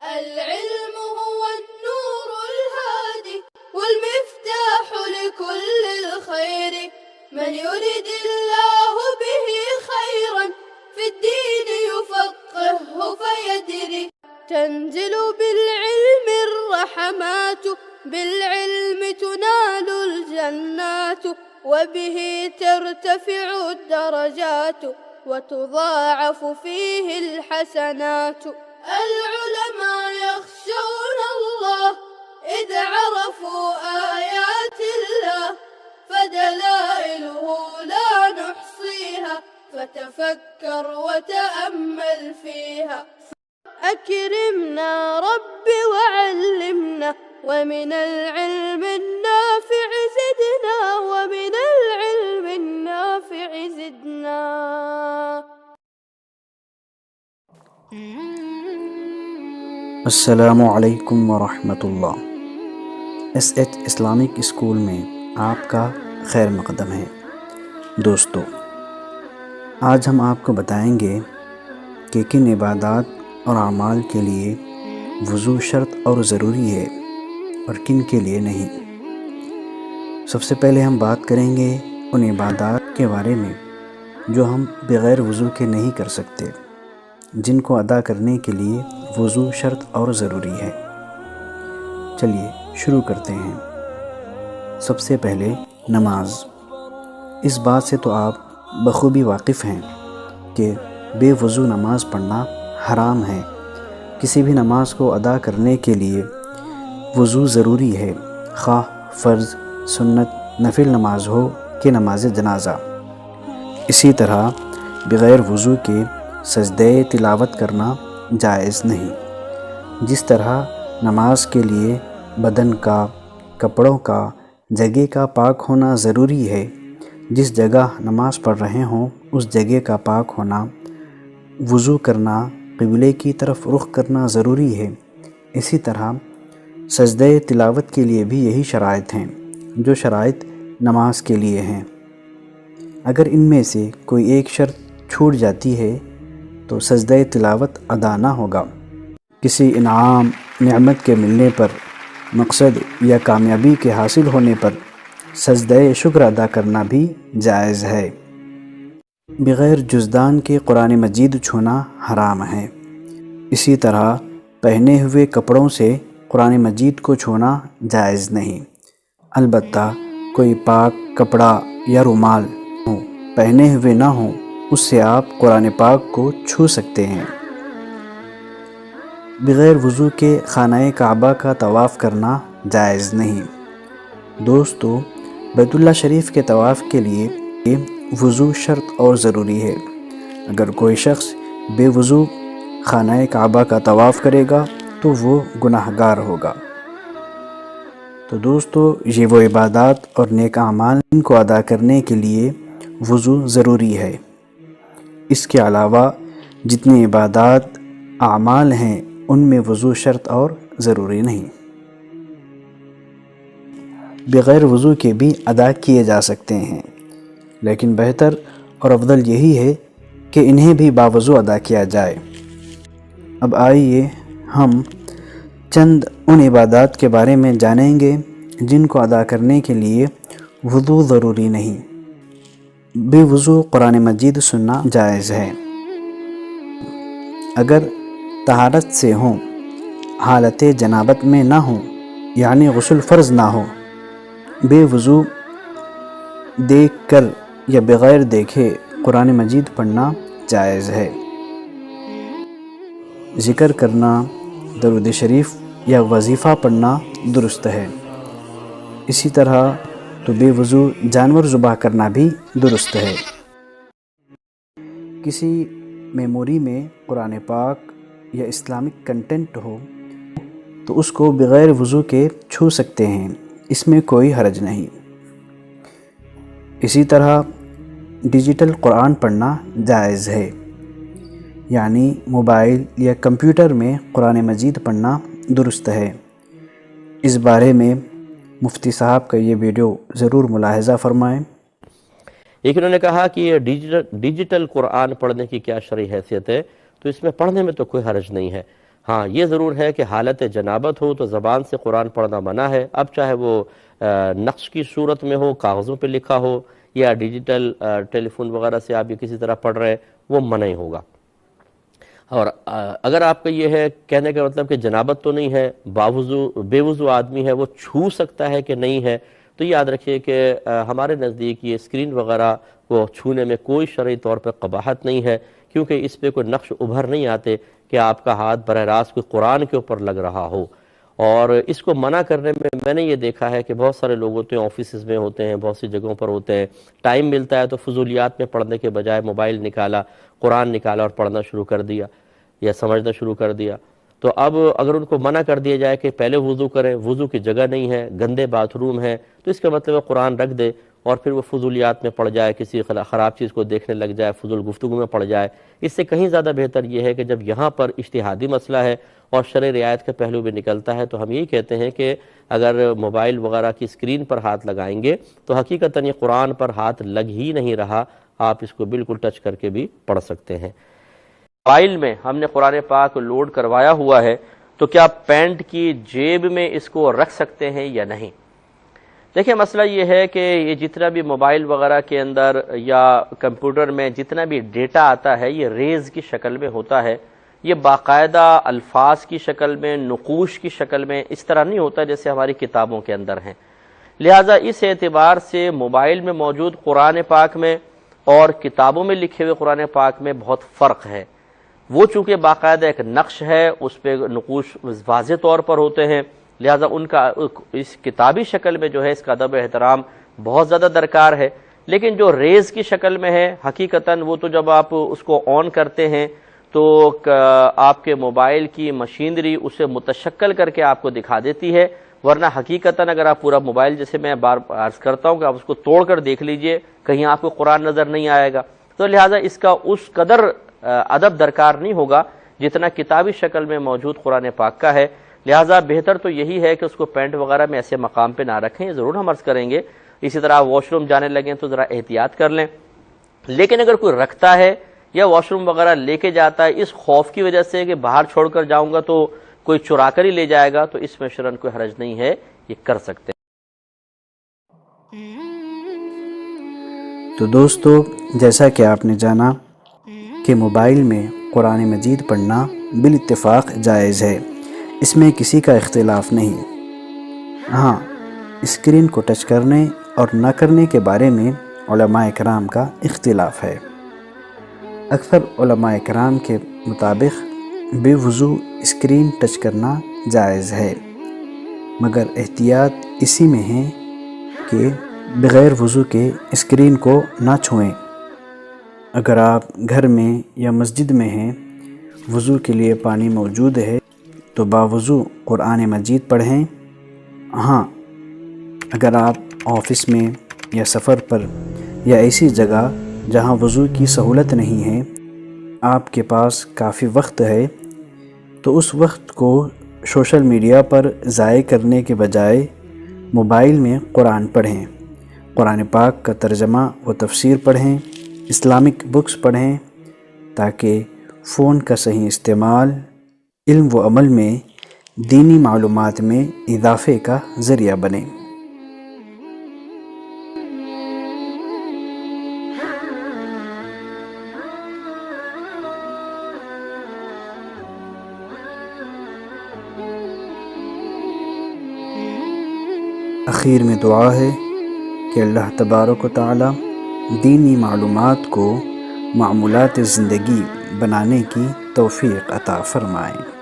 العلم هو النور الهادي والمفتاح لكل الخير، من يرد الله به خيرا في الدين يفقهه فيدري. تنزل بالعلم الرحمات، بالعلم تنال الجنات، وبه ترتفع الدرجات وتضاعف فيه الحسنات. العلماء يخشون الله إذ عرفوا آيات الله، فدلائله لا نحصيها فتفكر وتأمل فيها. أكرمنا رب وعلمنا، ومن العلم النافع زدنا، ومن العلم النافع زدنا. السلام علیکم ورحمۃ اللہ۔ ایس ایچ اسلامک اسکول میں آپ کا خیر مقدم ہے۔ دوستو، آج ہم آپ کو بتائیں گے کہ کن عبادات اور اعمال کے لیے وضو شرط اور ضروری ہے اور کن کے لیے نہیں۔ سب سے پہلے ہم بات کریں گے ان عبادات کے بارے میں جو ہم بغیر وضو کے نہیں کر سکتے، جن کو ادا کرنے کے لیے وضو شرط اور ضروری ہے۔ چلیے شروع کرتے ہیں۔ سب سے پہلے نماز۔ اس بات سے تو آپ بخوبی واقف ہیں کہ بے وضو نماز پڑھنا حرام ہے۔ کسی بھی نماز کو ادا کرنے کے لیے وضو ضروری ہے، خواہ فرض، سنت، نفل نماز ہو کہ نماز جنازہ۔ اسی طرح بغیر وضو کے سجدہ تلاوت کرنا جائز نہیں۔ جس طرح نماز کے لیے بدن کا، کپڑوں کا، جگہ کا پاک ہونا ضروری ہے، جس جگہ نماز پڑھ رہے ہوں اس جگہ کا پاک ہونا، وضو کرنا، قبلے کی طرف رخ کرنا ضروری ہے، اسی طرح سجدہ تلاوت کے لیے بھی یہی شرائط ہیں جو شرائط نماز کے لیے ہیں۔ اگر ان میں سے کوئی ایک شرط چھوٹ جاتی ہے تو سجدہ تلاوت ادا نہ ہوگا۔ کسی انعام، نعمت کے ملنے پر، مقصد یا کامیابی کے حاصل ہونے پر سجدہ شکر ادا کرنا بھی جائز ہے۔ بغیر جزدان کے قرآن مجید چھونا حرام ہے۔ اسی طرح پہنے ہوئے کپڑوں سے قرآن مجید کو چھونا جائز نہیں۔ البتہ کوئی پاک کپڑا یا رومال پہنے ہوئے نہ ہوں، اس سے آپ قرآن پاک کو چھو سکتے ہیں۔ بغیر وضو کے خانہ کعبہ کا طواف کرنا جائز نہیں۔ دوستو، بیت اللہ شریف کے طواف کے لیے وضو شرط اور ضروری ہے۔ اگر کوئی شخص بے وضو خانہ کعبہ کا طواف کرے گا تو وہ گناہ گار ہوگا۔ تو دوستو، یہ وہ عبادات اور نیک اعمال ان کو ادا کرنے کے لیے وضو ضروری ہے۔ اس کے علاوہ جتنی عبادات، اعمال ہیں ان میں وضو شرط اور ضروری نہیں۔ بغیر وضو کے بھی ادا کیے جا سکتے ہیں، لیکن بہتر اور افضل یہی ہے کہ انہیں بھی باوضو ادا کیا جائے۔ اب آئیے ہم چند ان عبادات کے بارے میں جانیں گے جن کو ادا کرنے کے لیے وضو ضروری نہیں۔ بے وضو قرآن مجید سننا جائز ہے۔ اگر طہارت سے ہوں، حالت جنابت میں نہ ہوں، یعنی غسل فرض نہ ہو، بے وضو دیکھ کر یا بغیر دیکھے قرآن مجید پڑھنا جائز ہے۔ ذکر کرنا، درود شریف یا وظیفہ پڑھنا درست ہے۔ اسی طرح تو بے وضو جانور ذبح کرنا بھی درست ہے۔ کسی میموری میں قرآن پاک یا اسلامک کنٹینٹ ہو تو اس کو بغیر وضو کے چھو سکتے ہیں، اس میں کوئی حرج نہیں۔ اسی طرح ڈیجیٹل قرآن پڑھنا جائز ہے، یعنی موبائل یا کمپیوٹر میں قرآن مجید پڑھنا درست ہے۔ اس بارے میں مفتی صاحب کا یہ ویڈیو ضرور ملاحظہ فرمائیں۔ ایک انہوں نے کہا کہ یہ ڈیجیٹل قرآن پڑھنے کی کیا شرعی حیثیت ہے، تو اس میں پڑھنے میں تو کوئی حرج نہیں ہے۔ ہاں یہ ضرور ہے کہ حالت جنابت ہو تو زبان سے قرآن پڑھنا منع ہے، اب چاہے وہ نقش کی صورت میں ہو، کاغذوں پہ لکھا ہو، یا ڈیجیٹل ٹیلی فون وغیرہ سے آپ یہ کسی طرح پڑھ رہے ہیں، وہ منع ہی ہوگا۔ اور اگر آپ کا یہ ہے کہنے کا مطلب کہ جنابت تو نہیں ہے، بے وضو آدمی ہے، وہ چھو سکتا ہے کہ نہیں ہے، تو یاد رکھیے کہ ہمارے نزدیک یہ اسکرین وغیرہ کو چھونے میں کوئی شرعی طور پر قباحت نہیں ہے، کیونکہ اس پہ کوئی نقش ابھر نہیں آتے کہ آپ کا ہاتھ براہ راست کوئی قرآن کے اوپر لگ رہا ہو۔ اور اس کو منع کرنے میں نے یہ دیکھا ہے کہ بہت سارے لوگ ہوتے ہیں، آفیسز میں ہوتے ہیں، بہت سی جگہوں پر ہوتے ہیں، ٹائم ملتا ہے تو فضولیات میں پڑھنے کے بجائے موبائل نکالا، قرآن نکالا اور پڑھنا شروع کر دیا یا سمجھنا شروع کر دیا۔ تو اب اگر ان کو منع کر دیا جائے کہ پہلے وضو کریں، وضو کی جگہ نہیں ہے، گندے باتھ روم ہے، تو اس کا مطلب ہے قرآن رکھ دے اور پھر وہ فضولیات میں پڑ جائے، کسی خراب چیز کو دیکھنے لگ جائے، فضول گفتگو میں پڑ جائے۔ اس سے کہیں زیادہ بہتر یہ ہے کہ جب یہاں پر اجتہادی مسئلہ ہے اور شرع رعایت کا پہلو بھی نکلتا ہے، تو ہم یہی کہتے ہیں کہ اگر موبائل وغیرہ کی اسکرین پر ہاتھ لگائیں گے تو حقیقتاً یہ قرآن پر ہاتھ لگ ہی نہیں رہا، آپ اس کو بالکل ٹچ کر کے بھی پڑھ سکتے ہیں۔ موبائل میں ہم نے قرآن پاک لوڈ کروایا ہوا ہے تو کیا پینٹ کی جیب میں اس کو رکھ سکتے ہیں یا نہیں؟ دیکھیں مسئلہ یہ ہے کہ یہ جتنا بھی موبائل وغیرہ کے اندر یا کمپیوٹر میں جتنا بھی ڈیٹا آتا ہے یہ ریز کی شکل میں ہوتا ہے، یہ باقاعدہ الفاظ کی شکل میں، نقوش کی شکل میں اس طرح نہیں ہوتا جیسے ہماری کتابوں کے اندر ہیں۔ لہٰذا اس اعتبار سے موبائل میں موجود قرآن پاک میں اور کتابوں میں لکھے ہوئے قرآن پاک میں بہت فرق ہے۔ وہ چونکہ باقاعدہ ایک نقش ہے، اس پہ نقوش واضح طور پر ہوتے ہیں، لہٰذا ان کا اس کتابی شکل میں جو ہے اس کا ادب و احترام بہت زیادہ درکار ہے۔ لیکن جو ریز کی شکل میں ہے حقیقتاً وہ تو جب آپ اس کو آن کرتے ہیں تو آپ کے موبائل کی مشینری اسے متشکل کر کے آپ کو دکھا دیتی ہے، ورنہ حقیقتاً اگر آپ پورا موبائل، جیسے میں بار عرض کرتا ہوں کہ آپ اس کو توڑ کر دیکھ لیجئے، کہیں آپ کو قرآن نظر نہیں آئے گا۔ تو لہٰذا اس کا اس قدر ادب درکار نہیں ہوگا جتنا کتابی شکل میں موجود قرآن پاک کا ہے۔ لہٰذا بہتر تو یہی ہے کہ اس کو پینٹ وغیرہ میں ایسے مقام پہ نہ رکھیں، ضرور ہم عرض کریں گے۔ اسی طرح واش روم جانے لگیں تو ذرا احتیاط کر لیں، لیکن اگر کوئی رکھتا ہے یا واش روم وغیرہ لے کے جاتا ہے اس خوف کی وجہ سے کہ باہر چھوڑ کر جاؤں گا تو کوئی چرا کر ہی لے جائے گا، تو اس میں شرعاً کوئی حرج نہیں ہے، یہ کر سکتے ہیں۔ تو دوستو، جیسا کہ آپ نے جانا کہ موبائل میں قرآن مجید پڑھنا بالاتفاق جائز ہے، اس میں کسی کا اختلاف نہیں۔ ہاں، اسکرین کو ٹچ کرنے اور نہ کرنے کے بارے میں علماء کرام کا اختلاف ہے۔ اکثر علماء کرام کے مطابق بے وضو اسکرین ٹچ کرنا جائز ہے، مگر احتیاط اسی میں ہے کہ بغیر وضو کے اسکرین کو نہ چھوئیں۔ اگر آپ گھر میں یا مسجد میں ہیں، وضو کے لیے پانی موجود ہے تو باوضو قرآن مجید پڑھیں۔ ہاں، اگر آپ آفس میں یا سفر پر یا ایسی جگہ جہاں وضو کی سہولت نہیں ہے، آپ کے پاس کافی وقت ہے، تو اس وقت کو سوشل میڈیا پر ضائع کرنے کے بجائے موبائل میں قرآن پڑھیں، قرآن پاک کا ترجمہ و تفسیر پڑھیں، اسلامک بکس پڑھیں، تاکہ فون کا صحیح استعمال علم و عمل میں، دینی معلومات میں اضافے کا ذریعہ بنے۔ اخیر میں دعا ہے کہ اللہ تبارک و تعالی دینی معلومات کو معمولات زندگی بنانے کی توفیق عطا فرمائیں۔